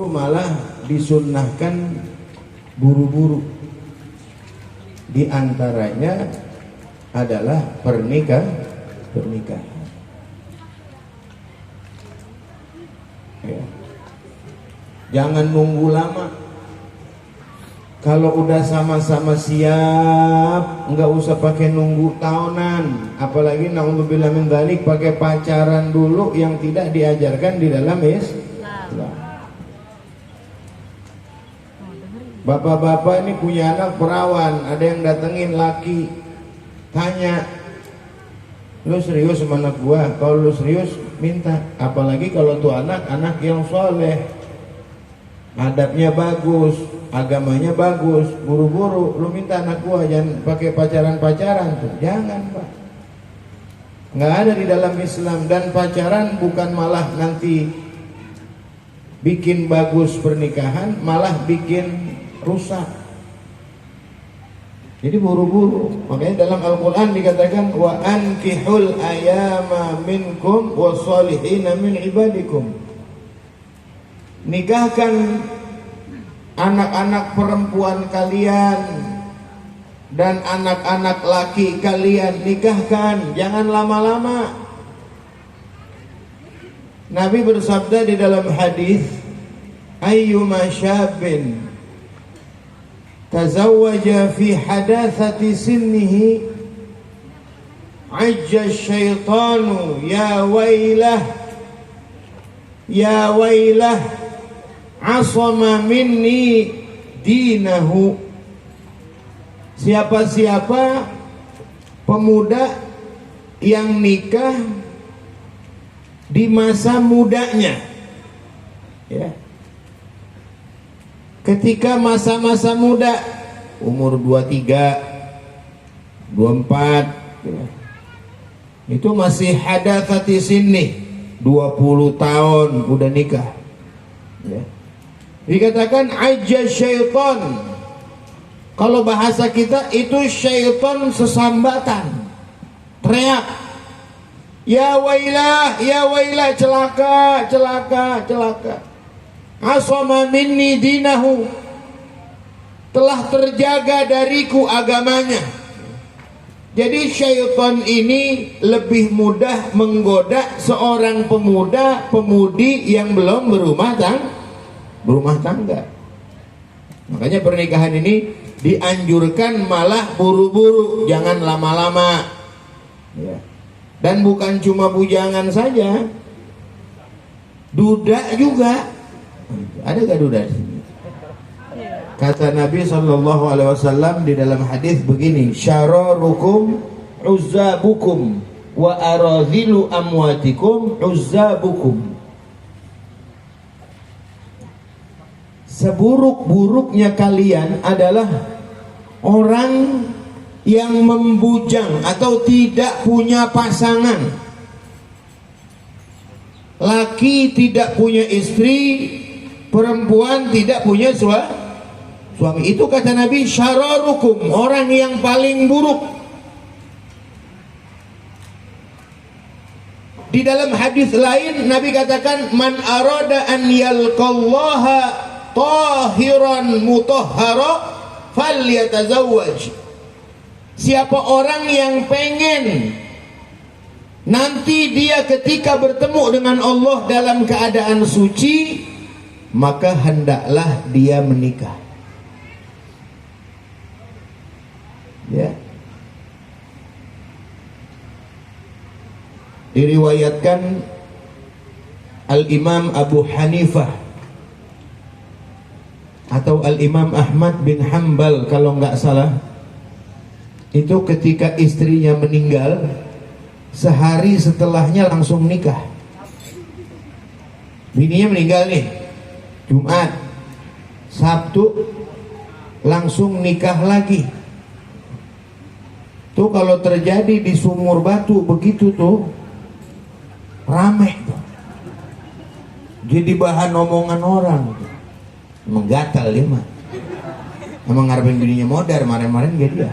malah disunnahkan buru-buru. Di antaranya adalah pernikahan. Ya. Jangan nunggu lama. Kalau udah sama-sama siap, nggak usah pakai nunggu tahunan. Apalagi naudzubillah min dzalik pakai pacaran dulu yang tidak diajarkan di dalam Islam. Bapak-bapak ini punya anak perawan, ada yang datengin laki, tanya, lu serius sama anak gua? Kalau lu serius, minta. Apalagi kalau tuh anak yang soleh, adabnya bagus, agamanya bagus, buru-buru lu minta anak gua, jangan pakai pacaran tuh, jangan Pak. Nggak ada di dalam Islam. Dan pacaran bukan malah nanti bikin bagus pernikahan, malah bikin rusak. Jadi buru-buru. Makanya dalam Al-Quran dikatakan wa ankihul ayama minkum wassalihina min ibadikum. Nikahkan anak-anak perempuan kalian dan anak-anak laki kalian, nikahkan, jangan lama-lama. Nabi bersabda di dalam hadis, ayyuma syabin tazawwaja fi hadatsati sinnihi ajja syaitanu ya wailah asama minni dinahu. Siapa-siapa pemuda yang nikah di masa mudanya, ya, ketika masa-masa muda, umur 23, 24, ya, itu masih hadatsati sinni, 20 tahun udah nikah, ya. Dikatakan ajja syaitan. Kalau bahasa kita itu syaitan sesambatan, teriak, ya wailah, celaka. Asama minni dinahu, telah terjaga dariku agamanya. Jadi syaitan ini lebih mudah menggoda seorang pemuda pemudi yang belum berumah tangga. Makanya pernikahan ini dianjurkan malah buru-buru, jangan lama-lama, ya. Dan bukan cuma bujangan saja, duda juga. Ada gak duda di sini? Kata Nabi SAW di dalam hadis begini, syararukum uzzabukum wa aradhilu amwatikum uzzabukum. Seburuk-buruknya kalian adalah orang yang membujang atau tidak punya pasangan. Laki tidak punya istri, perempuan tidak punya suami. Itu kata Nabi, syararukum, orang yang paling buruk. Di dalam hadis lain Nabi katakan, man arada an yalqallaha tahiran mutahhara falyatazawwaj. Siapa orang yang pengen nanti dia ketika bertemu dengan Allah dalam keadaan suci, maka hendaklah dia menikah. Ya. Diriwayatkan Al-Imam Abu Hanifah atau Al-Imam Ahmad bin Hanbal kalau nggak salah, itu ketika istrinya meninggal, sehari setelahnya langsung nikah. Bininya meninggal nih Jumat, Sabtu langsung nikah lagi. Tuh kalau terjadi di Sumur Batu begitu tuh rame tuh. Jadi bahan omongan orang tuh. Menggatal dia mah. Emang ngarepin bininya modar, kemarin gak dia.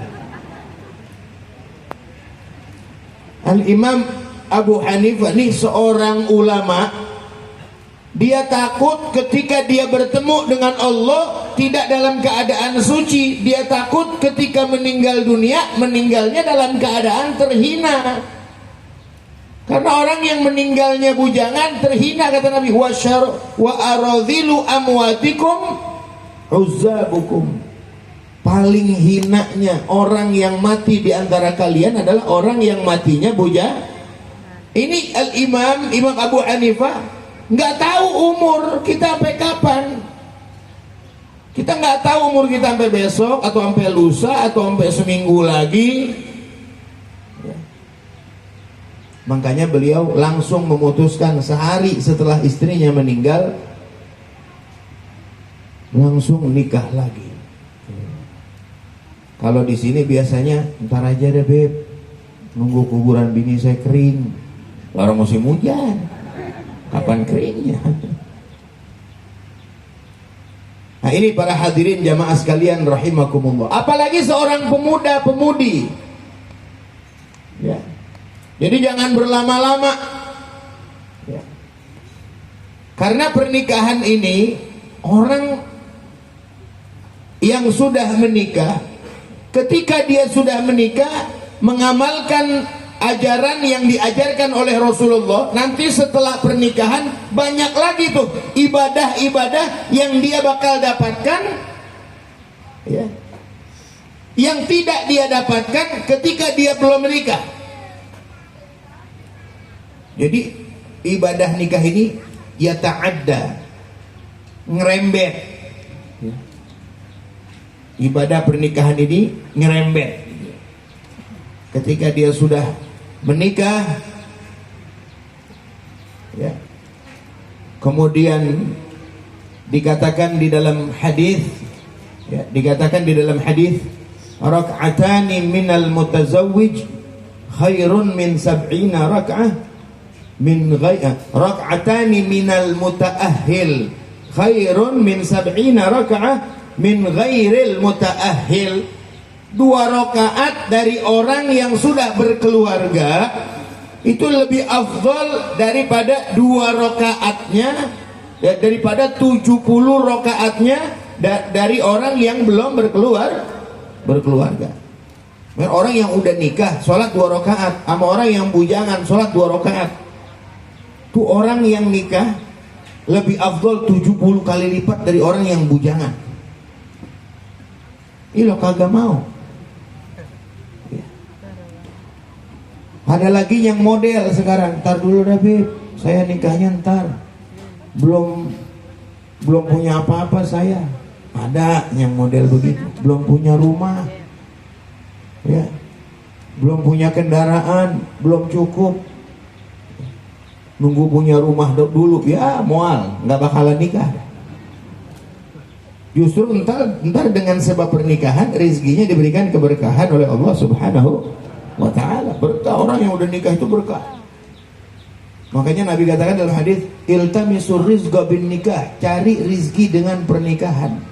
Al-Imam Abu Hanifah nih seorang ulama Dia takut ketika dia bertemu dengan Allah tidak dalam keadaan suci. Dia takut ketika meninggal dunia, meninggalnya dalam keadaan terhina. Karena orang yang meninggalnya bujangan terhina, kata Nabi, wa aradhilu amwatikum uzzabukum. Paling hinanya orang yang mati di antara kalian adalah orang yang matinya bujang. Ini Imam Abu Hanifah nggak tahu umur kita sampai kapan. Kita nggak tahu umur kita sampai besok, atau sampai lusa, atau sampai seminggu lagi ya. Makanya beliau langsung memutuskan sehari setelah istrinya meninggal, langsung nikah lagi. Kalau di sini biasanya ntar aja deh beb, nunggu kuburan bini saya kering. Orang musim hujan, kapan keringnya? Nah ini para hadirin jamaah sekalian rahimakumullah. Apalagi seorang pemuda-pemudi ya. Jadi jangan berlama-lama ya. Karena pernikahan ini, orang yang sudah menikah, ketika dia sudah menikah, mengamalkan ajaran yang diajarkan oleh Rasulullah, nanti setelah pernikahan banyak lagi tuh ibadah-ibadah yang dia bakal dapatkan ya, yang tidak dia dapatkan ketika dia belum menikah. Jadi ibadah nikah ini ya ta'adda, ngerembet ya. Ibadah pernikahan ini ngerembet. Ketika dia sudah menikah ya, kemudian dikatakan di dalam hadis ya, dikatakan di dalam hadis, rak'atani minal mutazawwij khairun min sab'ina rak'ah min ghairi rak'atani minal mutaahhil khairun min sab'ina rak'ah min ghairil mutaahhil. 2 rakaat dari orang yang sudah berkeluarga itu lebih afdal daripada 2 rakaatnya ya, daripada 70 rakaatnya dari orang yang belum berkeluarga. Orang yang udah nikah sholat 2 rakaat sama orang yang bujangan sholat 2 rakaat. Tuh orang yang nikah lebih afdal 70 kali lipat dari orang yang bujangan. Ini lo kagak mau. Ada lagi yang model sekarang, ntar dulu dah beb, saya nikahnya ntar, belum punya apa-apa saya. Ada yang model begitu, belum punya rumah ya, belum punya kendaraan, belum cukup, nunggu punya rumah dulu ya, mual, nggak bakalan nikah. Justru ntar dengan sebab pernikahan rezekinya diberikan keberkahan oleh Allah Subhanahu wa ta'ala. Berkah, orang yang udah nikah itu berkah. Makanya Nabi katakan dalam hadis, iltamisur rizqa bin nikah, cari rizki dengan pernikahan.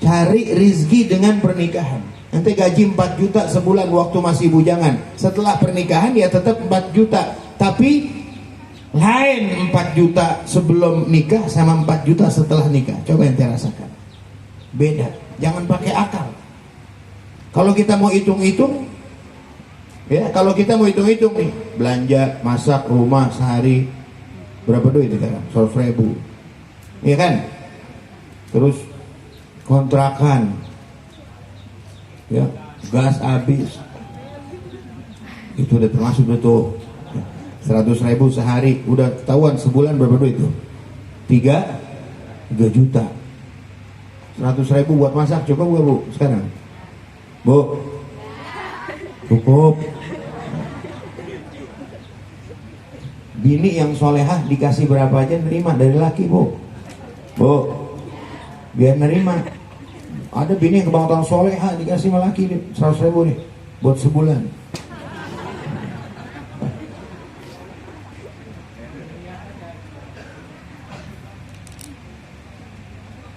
Cari rizki dengan pernikahan. Nanti gaji 4 juta sebulan waktu masih bujangan, setelah pernikahan ya tetap 4 juta, tapi lain 4 juta sebelum nikah sama 4 juta setelah nikah. Coba ente rasakan, beda. Jangan pakai akal. Kalau kita mau hitung-hitung ya, kalau kita mau hitung-hitung nih, belanja, masak, rumah sehari berapa duit sekarang? 100.000 iya kan? Terus kontrakan ya, gas habis, itu udah termasuk tuh 100.000 sehari, udah ketahuan sebulan berapa duit tuh? 3 juta. 100.000 buat masak cukup gak bu sekarang? Bu, cukup. Bini yang solehah dikasih berapa aja nerima dari laki bu, biar nerima. Ada bini yang kebangetan solehah dikasih sama laki 100.000 nih buat sebulan.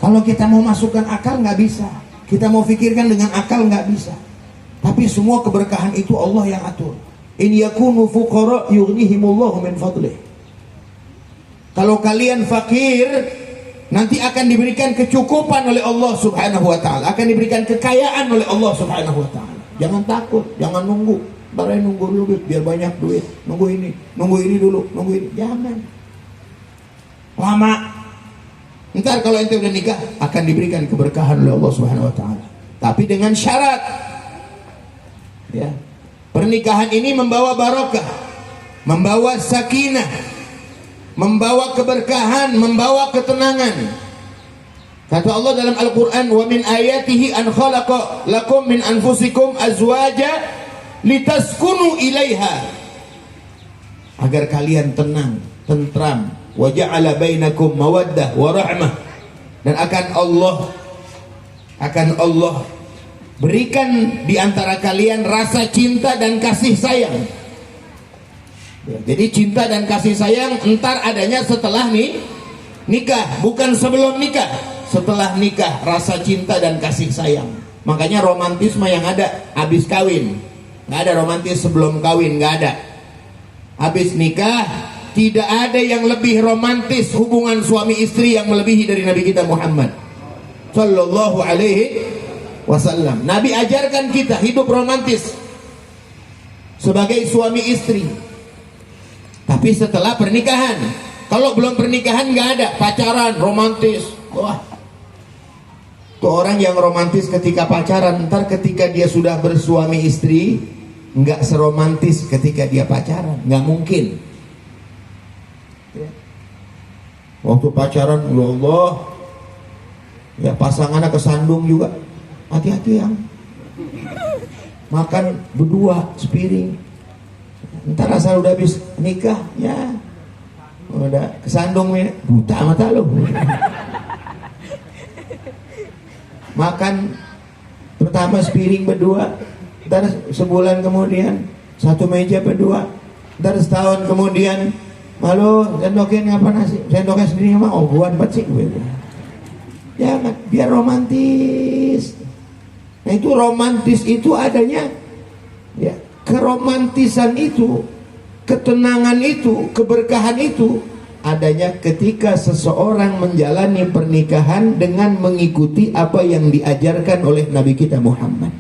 Kalau kita mau masukkan akal nggak bisa, kita mau pikirkan dengan akal nggak bisa. Tapi semua keberkahan itu Allah yang atur. In yakunu fuqara yughnihimullahu min fadlih. Kalau kalian fakir, nanti akan diberikan kecukupan oleh Allah Subhanahu wa taala, akan diberikan kekayaan oleh Allah Subhanahu wa taala. Jangan takut, jangan nunggu. Barang nunggu dulu biar banyak duit. Nunggu ini dulu, nunggu ini. Jangan. Lama. Ntar kalau ente udah nikah akan diberikan keberkahan oleh Allah Subhanahu wa taala. Tapi dengan syarat. Ya. Pernikahan ini membawa barokah, membawa sakinah, membawa keberkahan, membawa ketenangan. Kata Allah dalam Al-Quran, wa min ayatihi an khalaqa lakum min anfusikum azwaja litaskunu ilaiha, agar kalian tenang, tentram, wa ja'ala bainakum mawaddah wa rahmah, dan akan Allah berikan di antara kalian rasa cinta dan kasih sayang. Jadi cinta dan kasih sayang entar adanya setelah nikah, bukan sebelum nikah. Setelah nikah rasa cinta dan kasih sayang. Makanya romantisme yang ada habis kawin. Nggak ada romantis sebelum kawin, nggak ada. Habis nikah tidak ada yang lebih romantis hubungan suami istri yang melebihi dari Nabi kita Muhammad Sallallahu Alaihi Wasallam. Nabi ajarkan kita hidup romantis sebagai suami istri. Tapi setelah pernikahan, kalau belum pernikahan nggak ada pacaran romantis. Wah, tuh orang yang romantis ketika pacaran, ntar ketika dia sudah bersuami istri nggak seromantis ketika dia pacaran, nggak mungkin. Waktu pacaran, ya Allah, ya pasangannya kesandung juga. Hati-hati yang makan berdua sepiring, ntar asal udah habis nikah ya udah kesandung ya, buta mata lo. Makan pertama sepiring berdua, ntar sebulan kemudian satu meja berdua, ntar setahun kemudian malu sendokin apa nasi, sendoknya sendiri mah oguan pecik gue. Jangan, biar romantis. Nah itu romantis itu adanya ya, keromantisan itu, ketenangan itu, keberkahan itu adanya ketika seseorang menjalani pernikahan dengan mengikuti apa yang diajarkan oleh Nabi kita Muhammad.